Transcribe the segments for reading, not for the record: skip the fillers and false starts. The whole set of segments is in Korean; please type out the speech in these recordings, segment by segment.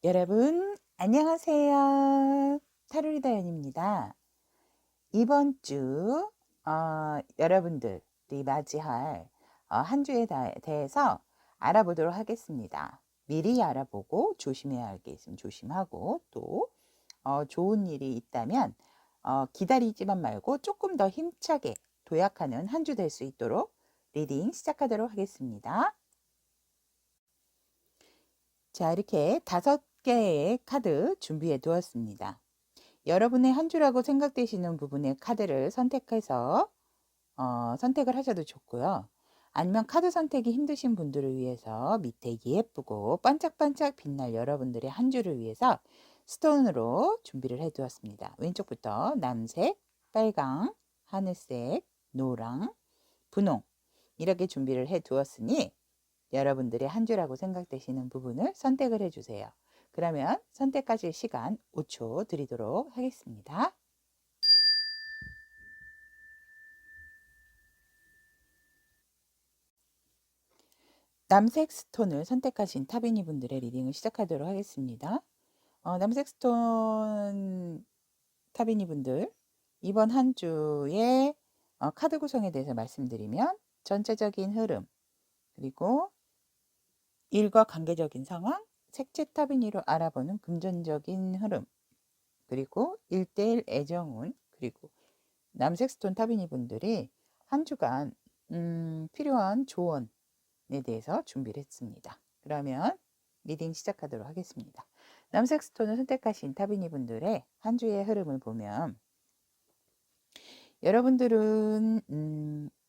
여러분, 안녕하세요. 타로리다연입니다. 이번 주, 여러분들이 맞이할 한 주에 대해서 알아보도록 하겠습니다. 미리 알아보고 조심해야 할 게 있으면 조심하고 또 좋은 일이 있다면 기다리지만 말고 조금 더 힘차게 도약하는 한 주 될 수 있도록 리딩 시작하도록 하겠습니다. 자, 이렇게 5개의 카드 준비해 두었습니다. 여러분의 한 주라고 생각되시는 부분의 카드를 선택해서 선택을 하셔도 좋고요. 아니면 카드 선택이 힘드신 분들을 위해서 밑에 예쁘고 반짝반짝 빛날 여러분들의 한 주를 위해서 스톤으로 준비를 해 두었습니다. 왼쪽부터 남색, 빨강, 하늘색, 노랑, 분홍 이렇게 준비를 해 두었으니 여러분들의 한 주라고 생각되시는 부분을 선택을 해주세요. 그러면 선택하실 시간 5초 드리도록 하겠습니다. 남색 스톤을 선택하신 타비니 분들의 리딩을 시작하도록 하겠습니다. 남색 스톤 타비니 분들, 이번 한 주의 카드 구성에 대해서 말씀드리면 전체적인 흐름, 그리고 일과 관계적인 상황, 색채 타비니로 알아보는 금전적인 흐름, 그리고 1대1 애정운, 그리고 남색 스톤 타비니 분들이 한 주간 필요한 조언에 대해서 준비를 했습니다. 그러면 리딩 시작하도록 하겠습니다. 남색 스톤을 선택하신 타비니 분들의 한 주의 흐름을 보면 여러분들은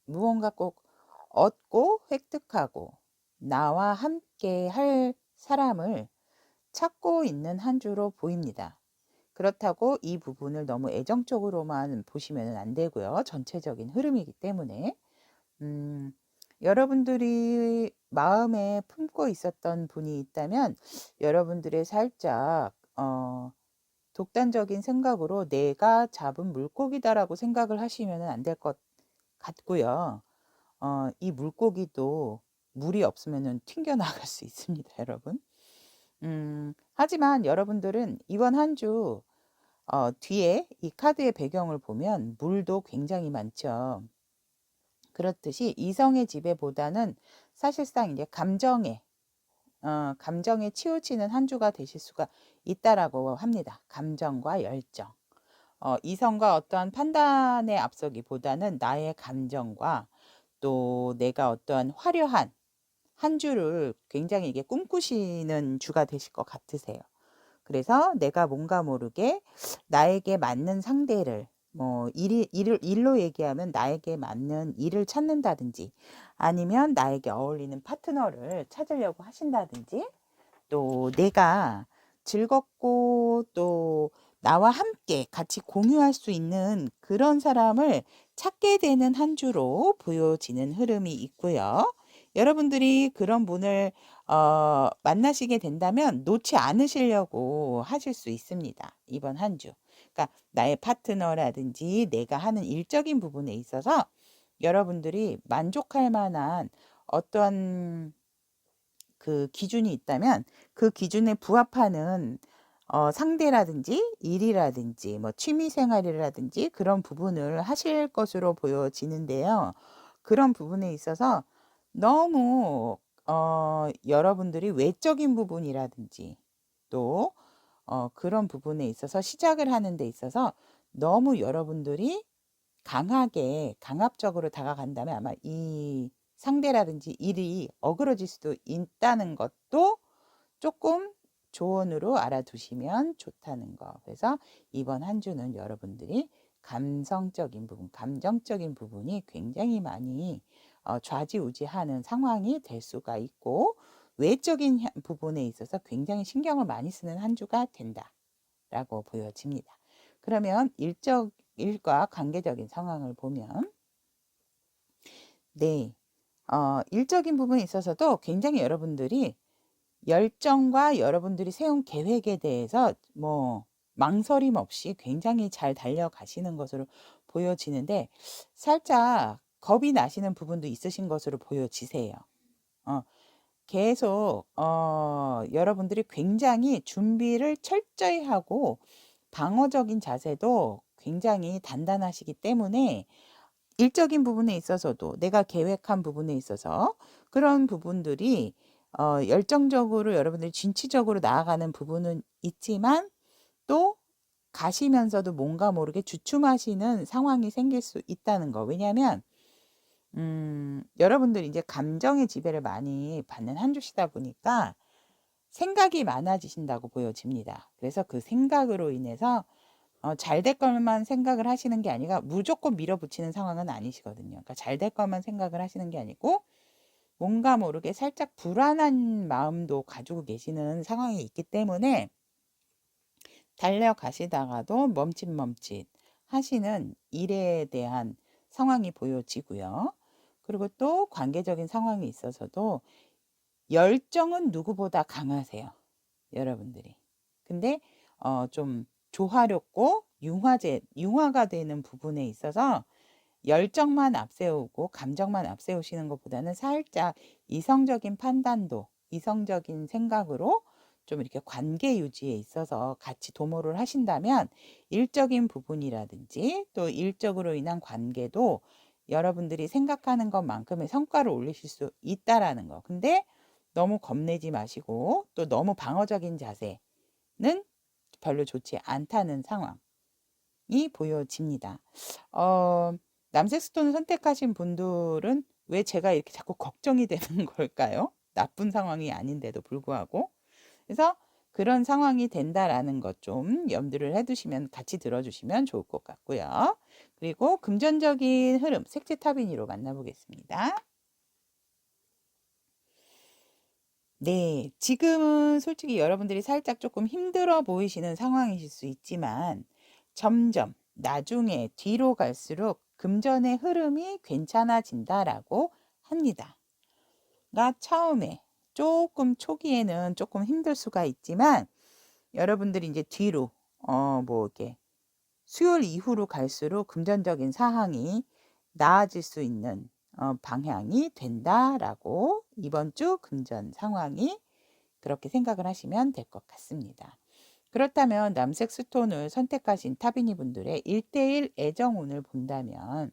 무언가 꼭 얻고 획득하고 나와 함께 할 사람을 찾고 있는 한 주로 보입니다. 그렇다고 이 부분을 너무 애정적으로만 보시면 안 되고요. 전체적인 흐름이기 때문에 여러분들이 마음에 품고 있었던 분이 있다면 여러분들의 살짝 독단적인 생각으로 내가 잡은 물고기다라고 생각을 하시면 안 될 것 같고요. 이 물고기도 물이 없으면 튕겨나갈 수 있습니다, 여러분. 하지만 여러분들은 이번 한주 뒤에 이 카드의 배경을 보면 물도 굉장히 많죠. 그렇듯이 이성의 지배보다는 사실상 이제 감정에 치우치는 한 주가 되실 수가 있다라고 합니다. 감정과 열정. 이성과 어떠한 판단에 앞서기보다는 나의 감정과 또 내가 어떠한 화려한 한 주를 굉장히 이게 꿈꾸시는 주가 되실 것 같으세요. 그래서 내가 뭔가 모르게 나에게 맞는 상대를 일로 얘기하면 나에게 맞는 일을 찾는다든지 아니면 나에게 어울리는 파트너를 찾으려고 하신다든지 또 내가 즐겁고 또 나와 함께 같이 공유할 수 있는 그런 사람을 찾게 되는 한 주로 보여지는 흐름이 있고요. 여러분들이 그런 분을 만나시게 된다면 놓지 않으시려고 하실 수 있습니다. 이번 한 주. 그러니까 나의 파트너라든지 내가 하는 일적인 부분에 있어서 여러분들이 만족할 만한 어떤 그 기준이 있다면 그 기준에 부합하는 상대라든지 일이라든지 뭐 취미 생활이라든지 그런 부분을 하실 것으로 보여지는데요. 그런 부분에 있어서 너무 여러분들이 외적인 부분이라든지 또 그런 부분에 있어서 시작을 하는 데 있어서 너무 여러분들이 강압적으로 다가간다면 아마 이 상대라든지 일이 어그러질 수도 있다는 것도 조금 조언으로 알아두시면 좋다는 거. 그래서 이번 한 주는 여러분들이 감성적인 부분, 감정적인 부분이 굉장히 많이 좌지우지하는 상황이 될 수가 있고 외적인 부분에 있어서 굉장히 신경을 많이 쓰는 한 주가 된다라고 보여집니다. 그러면 일과 관계적인 상황을 보면 네, 일적인 부분에 있어서도 굉장히 여러분들이 열정과 여러분들이 세운 계획에 대해서 뭐 망설임 없이 굉장히 잘 달려가시는 것으로 보여지는데 살짝 겁이 나시는 부분도 있으신 것으로 보여지세요. 어, 계속 여러분들이 굉장히 준비를 철저히 하고 방어적인 자세도 굉장히 단단하시기 때문에 일적인 부분에 있어서도 내가 계획한 부분에 있어서 그런 부분들이 열정적으로 여러분들이 진취적으로 나아가는 부분은 있지만 또 가시면서도 뭔가 모르게 주춤하시는 상황이 생길 수 있다는 거. 왜냐하면 여러분들이 이제 감정의 지배를 많이 받는 한 주시다 보니까 생각이 많아지신다고 보여집니다. 그래서 그 생각으로 인해서 잘 될 것만 생각을 하시는 게 아니라 무조건 밀어붙이는 상황은 아니시거든요. 그러니까 잘 될 것만 생각을 하시는 게 아니고 뭔가 모르게 살짝 불안한 마음도 가지고 계시는 상황이 있기 때문에 달려가시다가도 멈칫멈칫 하시는 일에 대한 상황이 보여지고요. 그리고 또 관계적인 상황에 있어서도 열정은 누구보다 강하세요. 여러분들이. 근데 좀 조화롭고 융화가 되는 부분에 있어서 열정만 앞세우고 감정만 앞세우시는 것보다는 살짝 이성적인 판단도, 이성적인 생각으로 좀 이렇게 관계 유지에 있어서 같이 도모를 하신다면 일적인 부분이라든지 또 일적으로 인한 관계도 여러분들이 생각하는 것만큼의 성과를 올리실 수 있다라는 거. 근데 너무 겁내지 마시고 또 너무 방어적인 자세는 별로 좋지 않다는 상황이 보여집니다. 남색 스톤을 선택하신 분들은 왜 제가 이렇게 자꾸 걱정이 되는 걸까요? 나쁜 상황이 아닌데도 불구하고. 그래서 그런 상황이 된다라는 것 좀 염두를 해두시면 같이 들어주시면 좋을 것 같고요. 그리고 금전적인 흐름, 색채 타비니로 만나보겠습니다. 네, 지금은 솔직히 여러분들이 살짝 조금 힘들어 보이시는 상황이실 수 있지만 점점 나중에 뒤로 갈수록 금전의 흐름이 괜찮아진다라고 합니다. 나 처음에 조금 초기에는 조금 힘들 수가 있지만 여러분들이 이제 뒤로 뭐 이렇게 수요일 이후로 갈수록 금전적인 상황이 나아질 수 있는 방향이 된다라고 이번 주 금전 상황이 그렇게 생각을 하시면 될 것 같습니다. 그렇다면 남색 스톤을 선택하신 타비니 분들의 1대1 애정운을 본다면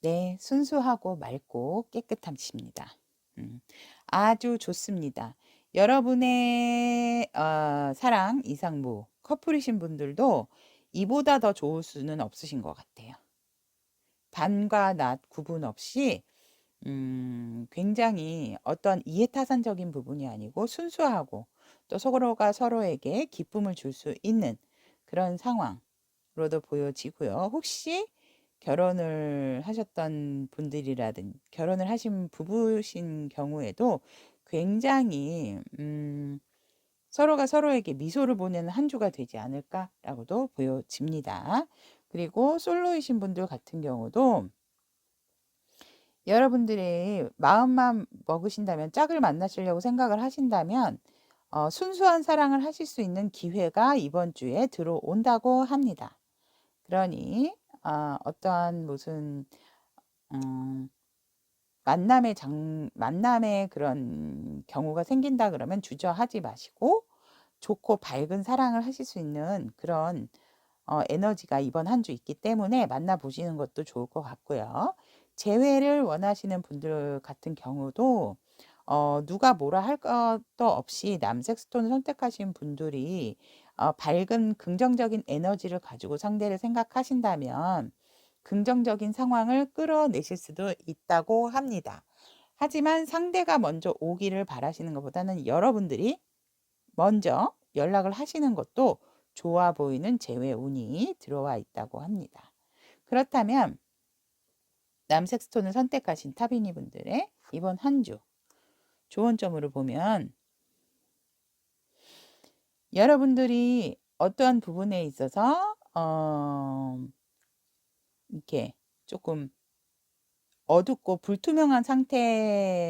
네, 순수하고 맑고 깨끗하십니다. 아주 좋습니다. 여러분의 사랑, 이상무, 커플이신 분들도 이보다 더 좋을 수는 없으신 것 같아요. 밤과 낮 구분 없이 굉장히 어떤 이해타산적인 부분이 아니고 순수하고 또 서로가 서로에게 기쁨을 줄 수 있는 그런 상황으로도 보여지고요. 혹시 결혼을 하셨던 분들이라든 결혼을 하신 부부신 경우에도 굉장히 서로가 서로에게 미소를 보내는 한 주가 되지 않을까라고도 보여집니다. 그리고 솔로이신 분들 같은 경우도 여러분들이 마음만 먹으신다면 짝을 만나시려고 생각을 하신다면 순수한 사랑을 하실 수 있는 기회가 이번 주에 들어온다고 합니다. 그러니 어떠한 무슨 만남의 그런 경우가 생긴다 그러면 주저하지 마시고 좋고 밝은 사랑을 하실 수 있는 그런 에너지가 이번 한 주 있기 때문에 만나보시는 것도 좋을 것 같고요. 재회를 원하시는 분들 같은 경우도 누가 뭐라 할 것도 없이 남색 스톤을 선택하신 분들이 밝은 긍정적인 에너지를 가지고 상대를 생각하신다면 긍정적인 상황을 끌어내실 수도 있다고 합니다. 하지만 상대가 먼저 오기를 바라시는 것보다는 여러분들이 먼저 연락을 하시는 것도 좋아 보이는 재회 운이 들어와 있다고 합니다. 그렇다면 남색 스톤을 선택하신 타비니 분들의 이번 한 주 좋은 점으로 보면 여러분들이 어떠한 부분에 있어서 이렇게 조금 어둡고 불투명한 상태이지만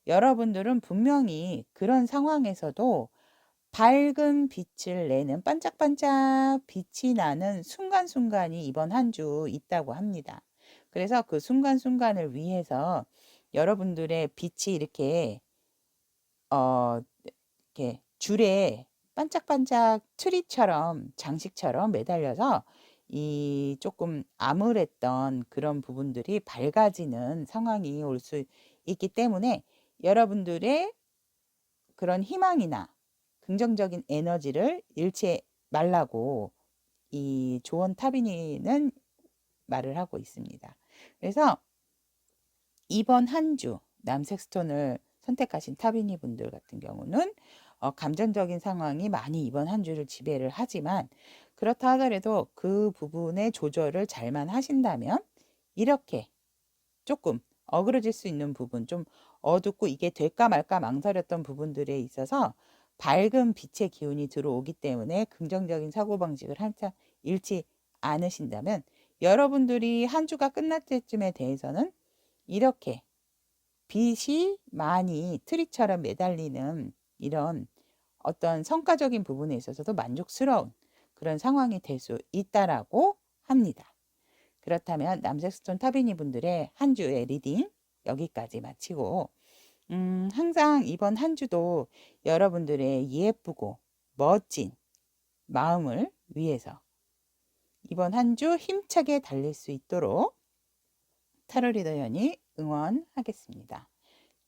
여러분들은 분명히 그런 상황에서도 밝은 빛을 내는 반짝반짝 빛이 나는 순간순간이 이번 한 주 있다고 합니다. 그래서 그 순간순간을 위해서 여러분들의 빛이 이렇게 이렇게 줄에 반짝반짝 트리처럼 장식처럼 매달려서 이 조금 암울했던 그런 부분들이 밝아지는 상황이 올 수 있기 때문에 여러분들의 그런 희망이나 긍정적인 에너지를 잃지 말라고 이 조언 타비니는 말을 하고 있습니다. 그래서 이번 한 주 남색 스톤을 선택하신 타비니 분들 같은 경우는 감정적인 상황이 많이 이번 한 주를 지배를 하지만 그렇다 하더라도 그 부분의 조절을 잘만 하신다면 이렇게 조금 어그러질 수 있는 부분, 좀 어둡고 이게 될까 말까 망설였던 부분들에 있어서 밝은 빛의 기운이 들어오기 때문에 긍정적인 사고방식을 한참 잃지 않으신다면 여러분들이 한 주가 끝날 때쯤에 대해서는 이렇게 빛이 많이 트리처럼 매달리는 이런 어떤 성과적인 부분에 있어서도 만족스러운 그런 상황이 될 수 있다라고 합니다. 그렇다면 남색스톤 타비니 분들의 한 주의 리딩 여기까지 마치고 항상 이번 한 주도 여러분들의 예쁘고 멋진 마음을 위해서 이번 한 주 힘차게 달릴 수 있도록 타로 리더 연이 응원하겠습니다.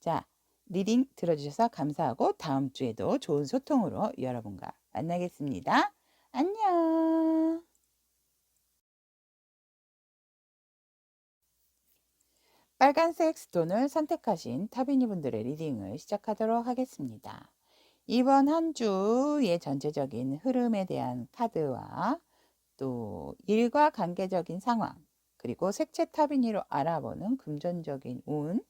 자, 리딩 들어주셔서 감사하고 다음 주에도 좋은 소통으로 여러분과 만나겠습니다. 안녕. 빨간색 스톤을 선택하신 타비니 분들의 리딩을 시작하도록 하겠습니다. 이번 한 주의 전체적인 흐름에 대한 카드와 또 일과 관계적인 상황, 그리고 색채 타비니로 알아보는 금전적인 운,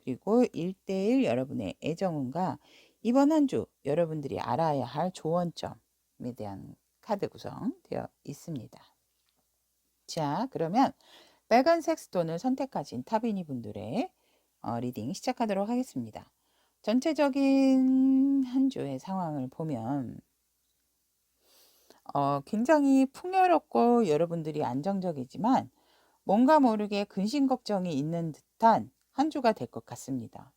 그리고 1대1 여러분의 애정운과 이번 한 주 여러분들이 알아야 할 조언점에 대한 카드 구성되어 있습니다. 자, 그러면 빨간색 스톤을 선택하신 타비니 분들의 리딩 시작하도록 하겠습니다. 전체적인 한 주의 상황을 보면 굉장히 풍요롭고 여러분들이 안정적이지만 뭔가 모르게 근심 걱정이 있는 듯한 한 주가 될 것 같습니다.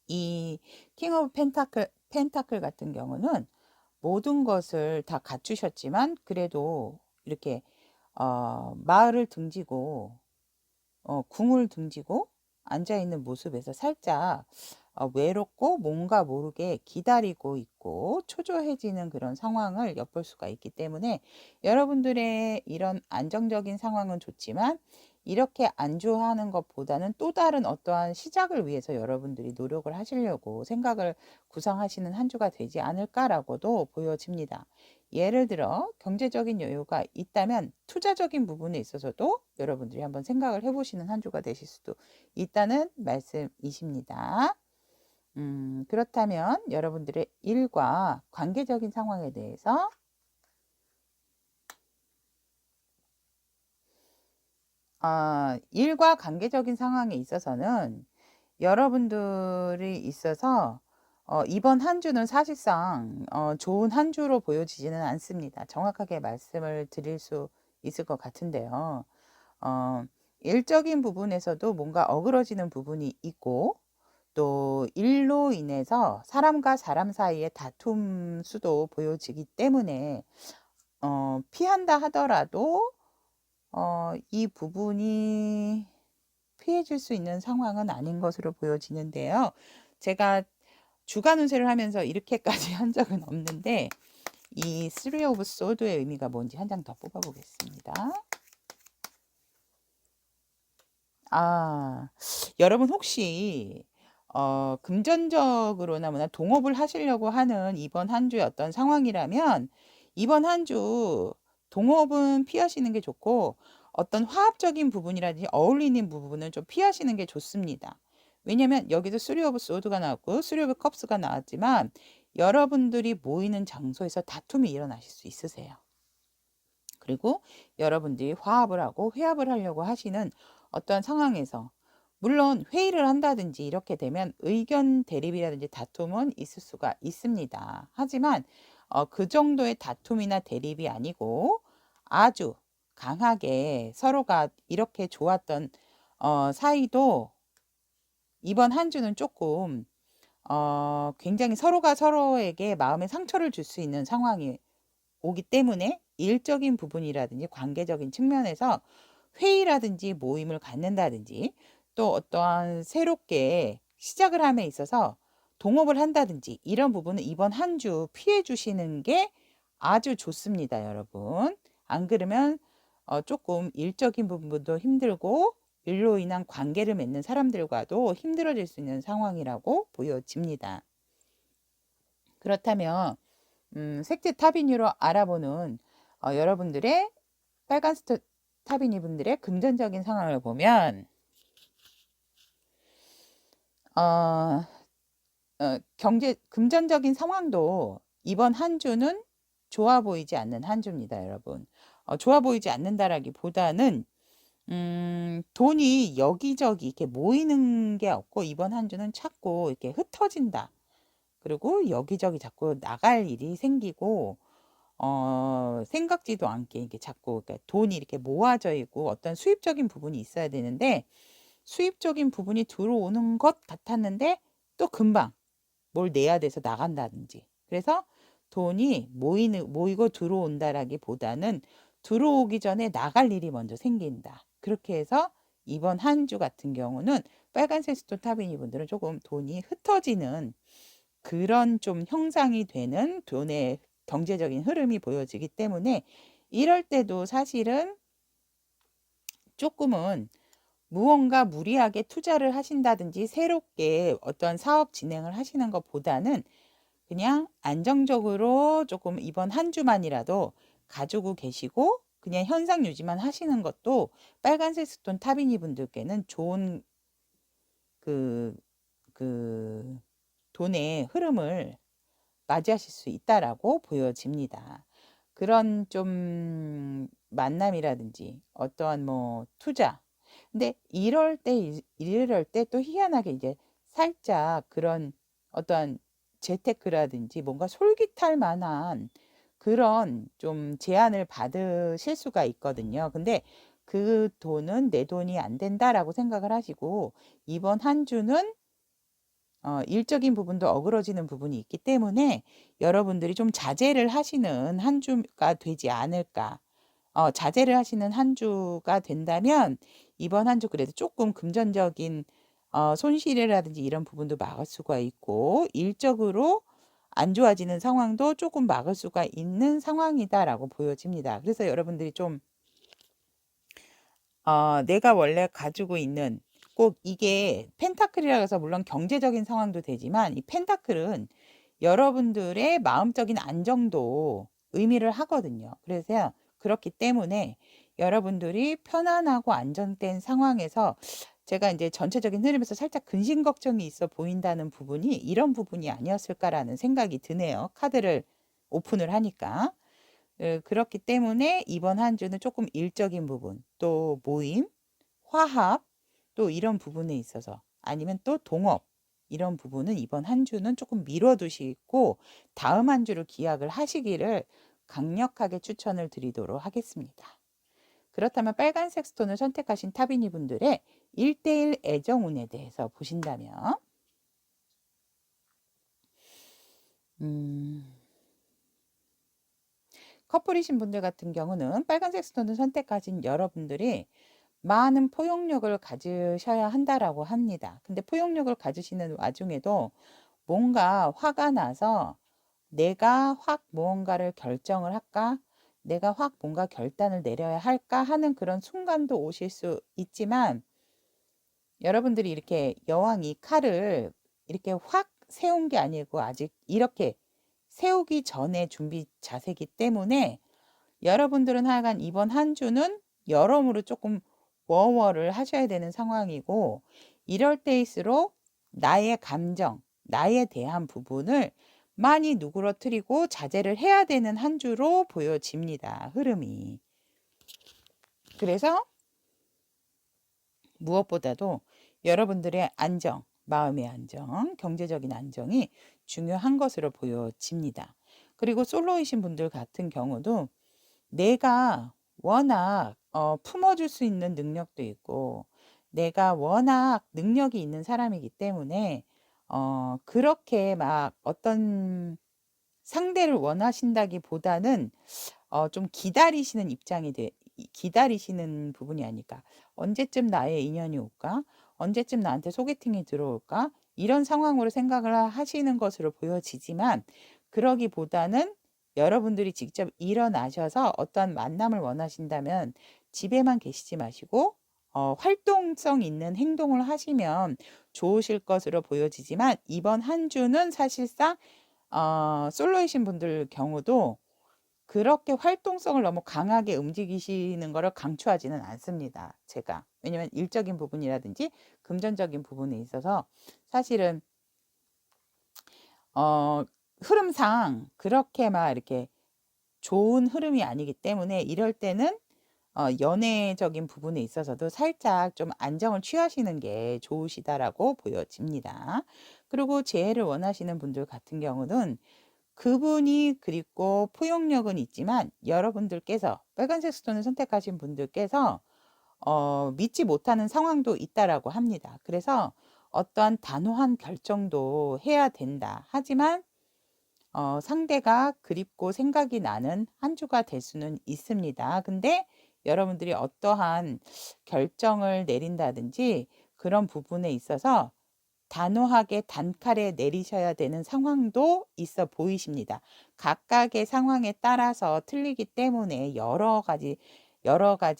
이 킹 오브 펜타클 같은 경우는 모든 것을 다 갖추셨지만 그래도 이렇게 마을을 등지고 궁을 등지고 앉아있는 모습에서 살짝 외롭고 뭔가 모르게 기다리고 있고 초조해지는 그런 상황을 엿볼 수가 있기 때문에 여러분들의 이런 안정적인 상황은 좋지만 이렇게 안주하는 것보다는 또 다른 어떠한 시작을 위해서 여러분들이 노력을 하시려고 생각을 구상하시는 한 주가 되지 않을까라고도 보여집니다. 예를 들어 경제적인 여유가 있다면 투자적인 부분에 있어서도 여러분들이 한번 생각을 해보시는 한 주가 되실 수도 있다는 말씀이십니다. 그렇다면 여러분들의 일과 관계적인 상황에 대해서 일과 관계적인 상황에 있어서는 여러분들이 있어서 이번 한 주는 사실상 좋은 한 주로 보여지지는 않습니다. 정확하게 말씀을 드릴 수 있을 것 같은데요. 일적인 부분에서도 뭔가 어그러지는 부분이 있고 또 일로 인해서 사람과 사람 사이의 다툼 수도 보여지기 때문에 피한다 하더라도 이 부분이 피해질 수 있는 상황은 아닌 것으로 보여지는데요. 제가 주간 운세를 하면서 이렇게까지 한 적은 없는데 이 Three of Swords의 의미가 뭔지 한 장 더 뽑아보겠습니다. 여러분 혹시 금전적으로나 뭐나 동업을 하시려고 하는 이번 한 주의 어떤 상황이라면 이번 한 주 동업은 피하시는 게 좋고 어떤 화합적인 부분이라든지 어울리는 부분은 좀 피하시는 게 좋습니다. 왜냐면 여기도 쓰리 오브 소드가 나왔고 쓰리 오브 컵스가 나왔지만 여러분들이 모이는 장소에서 다툼이 일어나실 수 있으세요. 그리고 여러분들이 화합을 하고 회합을 하려고 하시는 어떤 상황에서 물론 회의를 한다든지 이렇게 되면 의견 대립이라든지 다툼은 있을 수가 있습니다. 하지만 그 정도의 다툼이나 대립이 아니고 아주 강하게 서로가 이렇게 좋았던 사이도 이번 한 주는 조금 굉장히 서로가 서로에게 마음의 상처를 줄 수 있는 상황이 오기 때문에 일적인 부분이라든지 관계적인 측면에서 회의라든지 모임을 갖는다든지 또 어떠한 새롭게 시작을 함에 있어서 동업을 한다든지 이런 부분은 이번 한 주 피해 주시는 게 아주 좋습니다, 여러분. 안 그러면 조금 일적인 부분도 힘들고 일로 인한 관계를 맺는 사람들과도 힘들어질 수 있는 상황이라고 보여집니다. 그렇다면 색채 타비니로 알아보는 여러분들의 빨간 타비니 분들의 금전적인 상황을 보면 금전적인 상황도 이번 한 주는 좋아 보이지 않는 한 주입니다, 여러분. 좋아 보이지 않는다라기보다는 돈이 여기저기 이렇게 모이는 게 없고 이번 한 주는 자꾸 이렇게 흩어진다. 그리고 여기저기 자꾸 나갈 일이 생기고 생각지도 않게 이렇게 자꾸 그러니까 돈이 이렇게 모아져 있고 어떤 수입적인 부분이 있어야 되는데 수입적인 부분이 들어오는 것 같았는데 또 금방 뭘 내야 돼서 나간다든지. 그래서 돈이 모이고 들어온다라기보다는 들어오기 전에 나갈 일이 먼저 생긴다. 그렇게 해서 이번 한 주 같은 경우는 빨간색 스톤 타비니 분들은 조금 돈이 흩어지는 그런 좀 형상이 되는 돈의 경제적인 흐름이 보여지기 때문에 이럴 때도 사실은 조금은 무언가 무리하게 투자를 하신다든지 새롭게 어떤 사업 진행을 하시는 것보다는 그냥 안정적으로 조금 이번 한 주만이라도 가지고 계시고 그냥 현상 유지만 하시는 것도 빨간색 스톤 타비니 분들께는 좋은 그 돈의 흐름을 맞이하실 수 있다라고 보여집니다. 그런 좀 만남이라든지 어떠한 뭐 투자. 근데 이럴 때 또 희한하게 이제 살짝 그런 어떠한 재테크라든지 뭔가 솔깃할 만한 그런 좀 제안을 받으실 수가 있거든요. 근데 그 돈은 내 돈이 안 된다라고 생각을 하시고 이번 한 주는 일적인 부분도 어그러지는 부분이 있기 때문에 여러분들이 좀 자제를 하시는 한 주가 되지 않을까. 자제를 하시는 한 주가 된다면 이번 한 주 그래도 조금 금전적인 손실이라든지 이런 부분도 막을 수가 있고 일적으로 안 좋아지는 상황도 조금 막을 수가 있는 상황이다라고 보여집니다. 그래서 여러분들이 좀 내가 원래 가지고 있는 꼭 이게 펜타클이라고 해서 물론 경제적인 상황도 되지만 이 펜타클은 여러분들의 마음적인 안정도 의미를 하거든요. 그래서 그렇기 때문에 여러분들이 편안하고 안정된 상황에서 제가 이제 전체적인 흐름에서 살짝 근심 걱정이 있어 보인다는 부분이 이런 부분이 아니었을까라는 생각이 드네요. 카드를 오픈을 하니까. 그렇기 때문에 이번 한 주는 조금 일적인 부분, 또 모임, 화합, 또 이런 부분에 있어서 아니면 또 동업 이런 부분은 이번 한 주는 조금 미뤄두시고 다음 한 주를 기약을 하시기를 강력하게 추천을 드리도록 하겠습니다. 그렇다면 빨간색 스톤을 선택하신 타비니 분들의 1대1 애정운에 대해서 보신다면 커플이신 분들 같은 경우는 빨간색 스톤을 선택하신 여러분들이 많은 포용력을 가지셔야 한다라고 합니다. 근데 포용력을 가지시는 와중에도 뭔가 화가 나서 내가 확 무언가를 결정을 할까? 내가 확 뭔가 결단을 내려야 할까 하는 그런 순간도 오실 수 있지만 여러분들이 이렇게 여왕이 칼을 이렇게 확 세운 게 아니고 아직 이렇게 세우기 전에 준비 자세이기 때문에 여러분들은 하여간 이번 한 주는 여러모로 조금 워워를 하셔야 되는 상황이고 이럴 때일수록 나의 감정, 나에 대한 부분을 많이 누그러뜨리고 자제를 해야 되는 한 주로 보여집니다. 흐름이. 그래서 무엇보다도 여러분들의 안정, 마음의 안정, 경제적인 안정이 중요한 것으로 보여집니다. 그리고 솔로이신 분들 같은 경우도 내가 워낙 품어줄 수 있는 능력도 있고 내가 워낙 능력이 있는 사람이기 때문에 그렇게 막 어떤 상대를 원하신다기보다는 좀 기다리시는 기다리시는 부분이 아닐까. 언제쯤 나의 인연이 올까? 언제쯤 나한테 소개팅이 들어올까? 이런 상황으로 생각을 하시는 것으로 보여지지만 그러기보다는 여러분들이 직접 일어나셔서 어떠한 만남을 원하신다면 집에만 계시지 마시고 활동성 있는 행동을 하시면 좋으실 것으로 보여지지만 이번 한 주는 사실상 솔로이신 분들 경우도 그렇게 활동성을 너무 강하게 움직이시는 거를 강추하지는 않습니다. 제가. 왜냐면 일적인 부분이라든지 금전적인 부분에 있어서 사실은 흐름상 그렇게 막 이렇게 좋은 흐름이 아니기 때문에 이럴 때는 연애적인 부분에 있어서도 살짝 좀 안정을 취하시는 게 좋으시다라고 보여집니다. 그리고 재해를 원하시는 분들 같은 경우는 그분이 그리고 포용력은 있지만 여러분들께서 빨간색 스톤을 선택하신 분들께서 믿지 못하는 상황도 있다라고 합니다. 그래서 어떠한 단호한 결정도 해야 된다. 하지만 상대가 그립고 생각이 나는 한 주가 될 수는 있습니다. 근데 여러분들이 어떠한 결정을 내린다든지 그런 부분에 있어서 단호하게 단칼에 내리셔야 되는 상황도 있어 보이십니다. 각각의 상황에 따라서 틀리기 때문에 여러 가지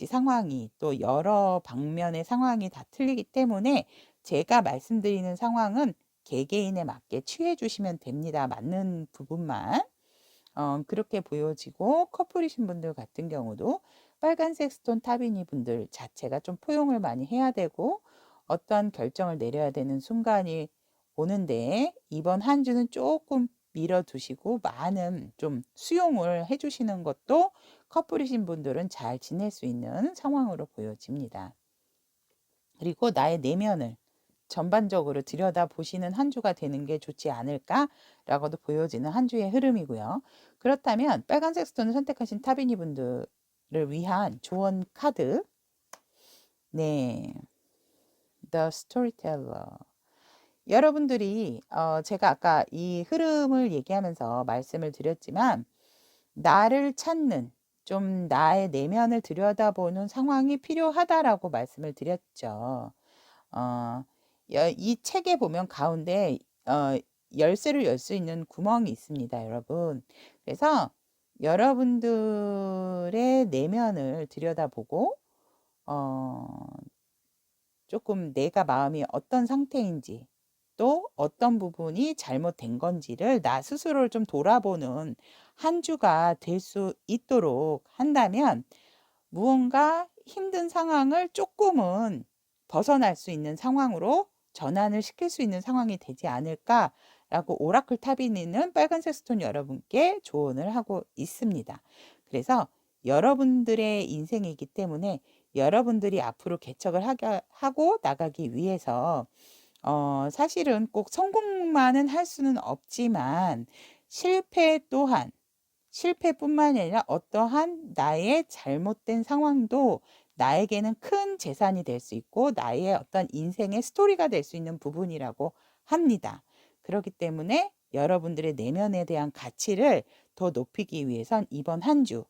상황이 또 여러 방면의 상황이 다 틀리기 때문에 제가 말씀드리는 상황은 개개인에 맞게 취해 주시면 됩니다. 맞는 부분만. 그렇게 보여지고 커플이신 분들 같은 경우도 빨간색 스톤 타비니 분들 자체가 좀 포용을 많이 해야 되고 어떠한 결정을 내려야 되는 순간이 오는데 이번 한 주는 조금 밀어두시고 많은 좀 수용을 해주시는 것도 커플이신 분들은 잘 지낼 수 있는 상황으로 보여집니다. 그리고 나의 내면을 전반적으로 들여다보시는 한 주가 되는 게 좋지 않을까라고도 보여지는 한 주의 흐름이고요. 그렇다면 빨간색 스톤을 선택하신 타비니 분들을 위한 조언 카드, 네, The Storyteller. 여러분들이 제가 아까 이 흐름을 얘기하면서 말씀을 드렸지만 나를 찾는 좀 나의 내면을 들여다보는 상황이 필요하다라고 말씀을 드렸죠. 어, 이 책에 보면 가운데 열쇠를 열 수 있는 구멍이 있습니다, 여러분. 그래서 여러분들의 내면을 들여다보고 조금 내가 마음이 어떤 상태인지 또 어떤 부분이 잘못된 건지를 나 스스로를 좀 돌아보는 한 주가 될 수 있도록 한다면 무언가 힘든 상황을 조금은 벗어날 수 있는 상황으로 전환을 시킬 수 있는 상황이 되지 않을까라고 오라클 타비니는 빨간색 스톤 여러분께 조언을 하고 있습니다. 그래서 여러분들의 인생이기 때문에 여러분들이 앞으로 개척을 하고 나가기 위해서 사실은 꼭 성공만은 할 수는 없지만 실패 또한 실패뿐만이 아니라 어떠한 나의 잘못된 상황도 나에게는 큰 재산이 될 수 있고 나의 어떤 인생의 스토리가 될 수 있는 부분이라고 합니다. 그렇기 때문에 여러분들의 내면에 대한 가치를 더 높이기 위해선 이번 한 주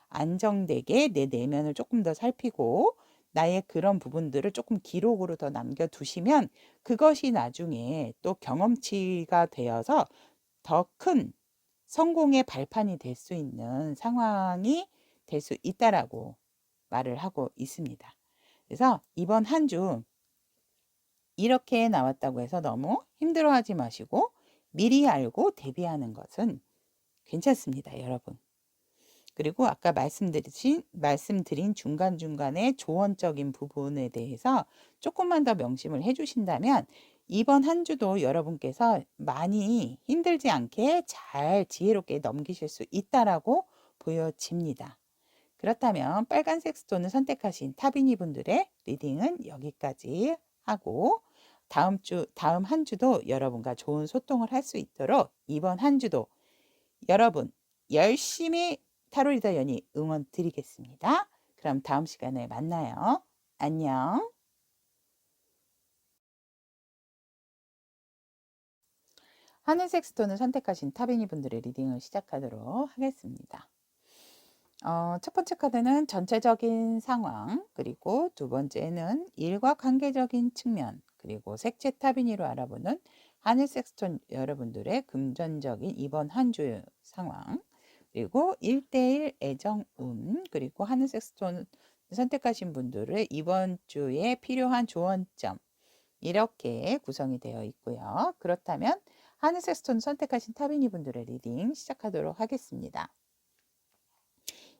안정되게 내 내면을 조금 더 살피고 나의 그런 부분들을 조금 기록으로 더 남겨두시면 그것이 나중에 또 경험치가 되어서 더 큰 성공의 발판이 될 수 있는 상황이 될 수 있다라고 말을 하고 있습니다. 그래서 이번 한 주 이렇게 나왔다고 해서 너무 힘들어하지 마시고 미리 알고 대비하는 것은 괜찮습니다, 여러분. 그리고 아까 말씀드린 중간중간의 조언적인 부분에 대해서 조금만 더 명심을 해주신다면 이번 한 주도 여러분께서 많이 힘들지 않게 잘 지혜롭게 넘기실 수 있다라고 보여집니다. 그렇다면 빨간색 스톤을 선택하신 타비니 분들의 리딩은 여기까지 하고 다음 한 주도 여러분과 좋은 소통을 할 수 있도록 이번 한 주도 여러분 열심히 타로리더 연이 응원 드리겠습니다. 그럼 다음 시간에 만나요. 안녕. 하늘색 스톤을 선택하신 타비니 분들의 리딩을 시작하도록 하겠습니다. 첫 번째 카드는 전체적인 상황, 그리고 두 번째는 일과 관계적인 측면, 그리고 색채 타비니로 알아보는 하늘색 스톤 여러분들의 금전적인 이번 한 주 상황, 그리고 1대1 애정 운, 그리고 하늘색 스톤 선택하신 분들의 이번 주에 필요한 조언점, 이렇게 구성이 되어 있고요. 그렇다면 하늘색 스톤 선택하신 타비니 분들의 리딩 시작하도록 하겠습니다.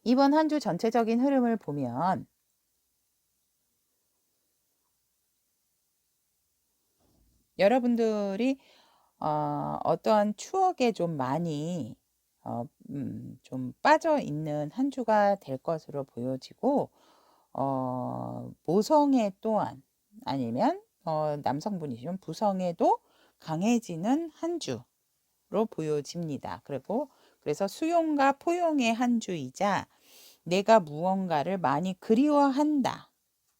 이번 한 주 전체적인 흐름을 보면 여러분들이 어떠한 추억에 좀 많이 좀 빠져 있는 한 주가 될 것으로 보여지고, 모성애 또한 아니면 남성분이시면 부성애도 강해지는 한 주로 보여집니다. 그리고 그래서 수용과 포용의 한 주이자 내가 무언가를 많이 그리워한다.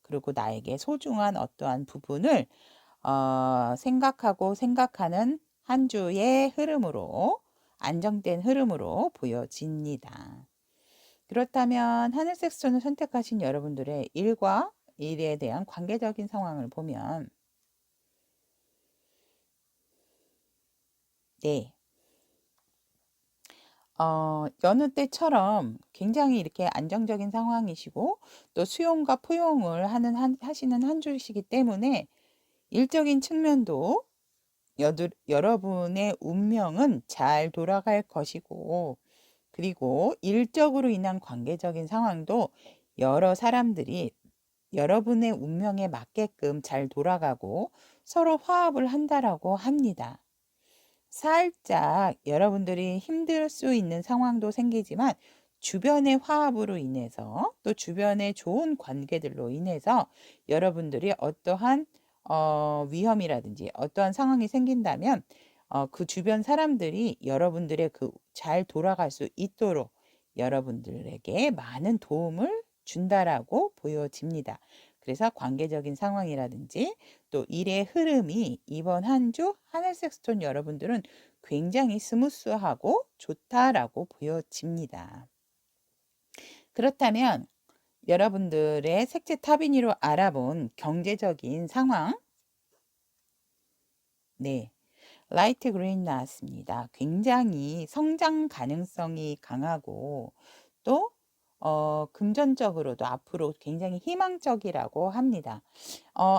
그리고 나에게 소중한 어떠한 부분을 생각하는 한 주의 흐름으로, 안정된 흐름으로 보여집니다. 그렇다면 하늘색 스톤을 선택하신 여러분들의 일과 일에 대한 관계적인 상황을 보면, 네, 여느 때처럼 굉장히 이렇게 안정적인 상황이시고 또 수용과 포용을 하시는 한 주이시기 때문에 일적인 측면도 여러분의 운명은 잘 돌아갈 것이고, 그리고 일적으로 인한 관계적인 상황도 여러 사람들이 여러분의 운명에 맞게끔 잘 돌아가고 서로 화합을 한다라고 합니다. 살짝 여러분들이 힘들 수 있는 상황도 생기지만 주변의 화합으로 인해서 또 주변의 좋은 관계들로 인해서 여러분들이 어떠한 위험이라든지 어떠한 상황이 생긴다면 그 주변 사람들이 여러분들의 그 잘 돌아갈 수 있도록 여러분들에게 많은 도움을 준다라고 보여집니다. 그래서 관계적인 상황이라든지 또 일의 흐름이 이번 한 주 하늘색 스톤 여러분들은 굉장히 스무스하고 좋다라고 보여집니다. 그렇다면 여러분들의 색채 타비니로 알아본 경제적인 상황, 네, 라이트 그린 나왔습니다. 굉장히 성장 가능성이 강하고 또 금전적으로도 앞으로 굉장히 희망적이라고 합니다.